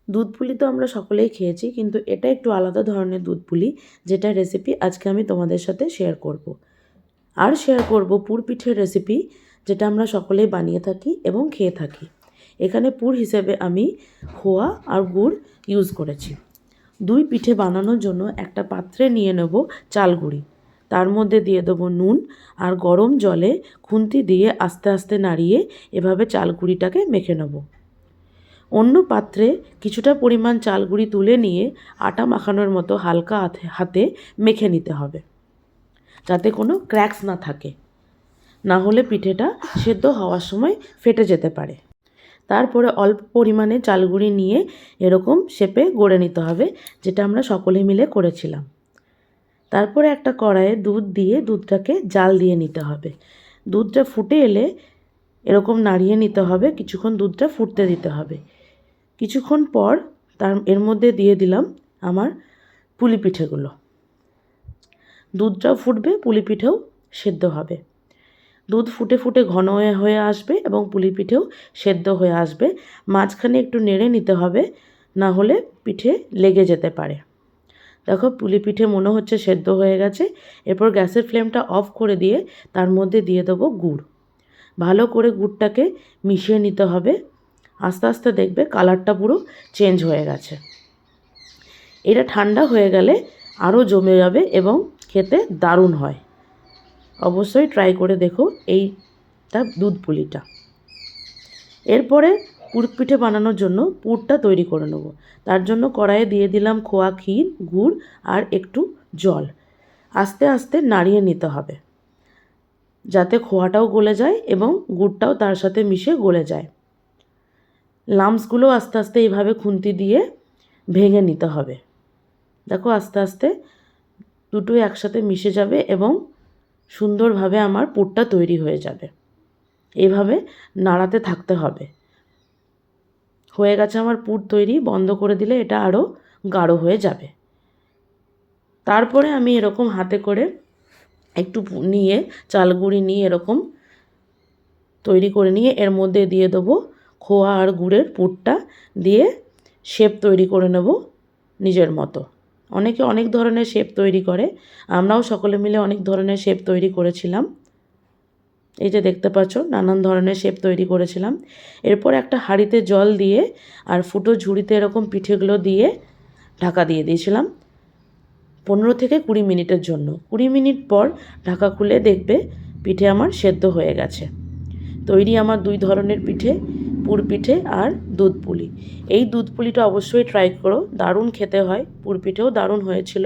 দুধ পুলি তো আমরা সকলেই খেয়েছি, কিন্তু এটা একটু আলাদা ধরনের দুধ পুলি, যেটা রেসিপি আজকে আমি তোমাদের সাথে শেয়ার করব। আর শেয়ার করব পুর পিঠের রেসিপি, যেটা আমরা সকলেই বানিয়ে থাকি এবং খেয়ে থাকি। এখানে পুর হিসেবে আমি খোয়া আর গুড় ইউজ করেছি। দুই পিঠে বানানোর জন্য একটা পাত্রে নিয়ে নেব চাল গুঁড়ি, তার মধ্যে দিয়ে দেবো নুন, আর গরম জলে খুন্তি দিয়ে আস্তে আস্তে নাড়িয়ে এভাবে চাল গুঁড়িটাকে মেখে নেব। অন্য পাত্রে কিছুটা পরিমাণ চাল গুঁড়ি তুলে নিয়ে আটা মাখানোর মতো হালকা হাতে মেখে নিতে হবে, যাতে কোনো ক্র্যাকস না থাকে, না হলে পিঠেটা সেদ্ধ হওয়ার সময় ফেটে যেতে পারে। তারপরে অল্প পরিমাণে চাল গুঁড়ি নিয়ে এরকম শেপে গড়ে নিতে হবে, যেটা আমরা সকলে মিলে করেছিলাম। তারপরে একটা কড়াইয়ে দুধ দিয়ে দুধটাকে জাল দিয়ে নিতে হবে। দুধটা ফুটে এলে এরকম নাড়িয়ে নিতে হবে, কিছুক্ষণ দুধটা ফুটতে দিতে হবে। কিছুক্ষণ পর এর মধ্যে দিয়ে দিলাম আমার পুলি পিঠেগুলো। দুধটাও ফুটবে, পুলি পিঠেও সেদ্ধ হবে। দুধ ফুটে ফুটে ঘন হয়ে আসবে এবং পুলি পিঠেও সেদ্ধ হয়ে আসবে। মাঝখানে একটু নেড়ে নিতে হবে, না হলে পিঠে লেগে যেতে পারে। দেখো পুলি পিঠে মনে হচ্ছে সেদ্ধ হয়ে গেছে। এরপর গ্যাসের ফ্লেমটা অফ করে দিয়ে তার মধ্যে দিয়ে দেবো গুড়। ভালো করে গুড়টাকে মিশিয়ে নিতে হবে। আস্তে আস্তে দেখবে কালারটা পুরো চেঞ্জ হয়ে গেছে। এটা ঠান্ডা হয়ে গেলে আরও জমে যাবে এবং খেতে দারুণ হয়। অবশ্যই ট্রাই করে দেখো এইটা দুধ পুলিটা। এরপরে পুর পিঠে বানানোর জন্য পুরটা তৈরি করে নেব। তার জন্য কড়াইয়ে দিয়ে দিলাম খোয়া ক্ষীর, গুড় আর একটু জল। আস্তে আস্তে নাড়িয়ে নিতে হবে, যাতে খোয়াটাও গলে যায় এবং গুড়টাও তার সাথে মিশে গলে যায়। লাম্পসগুলো আস্তে আস্তে এইভাবে খুন্তি দিয়ে ভেঙে নিতে হবে। দেখো আস্তে আস্তে দুটোই একসাথে মিশে যাবে এবং সুন্দরভাবে আমার পুরটা তৈরি হয়ে যাবে। এইভাবে নাড়াতে থাকতে হবে। হয়ে গেছে আমার পুর তৈরি। বন্ধ করে দিলে এটা আরও গাঢ় হয়ে যাবে। তারপরে আমি এরকম হাতে করে একটু নিয়ে চাল গুঁড়ি নিয়ে এরকম তৈরি করে নিয়ে এর মধ্যে দিয়ে দেবো খোয়া আর গুড়ের পুরটা দিয়ে শেপ তৈরি করে নেব নিজের মতো। অনেকে অনেক ধরনের শেপ তৈরি করে, আমরাও সকলে মিলে অনেক ধরনের শেপ তৈরি করেছিলাম। এই যে দেখতে পাচ্ছ নানান ধরনের শেপ তৈরি করেছিলাম। এরপর একটা হাঁড়িতে জল দিয়ে আর ফুটো ঝুড়িতে এরকম পিঠেগুলো দিয়ে ঢাকা দিয়ে দিয়েছিলাম 15 থেকে 20 মিনিটের জন্য। 20 মিনিট পর ঢাকা খুলে দেখবে পিঠে আমার সেদ্ধ হয়ে গেছে। তৈরি আমার দুই ধরনের পিঠে, পুর পিঠে আর দুধ পুলি। এই দুধ পুলিটা অবশ্যই ট্রাই করো, দারুণ খেতে হয়। পুর পিঠেও দারুণ হয়েছিল।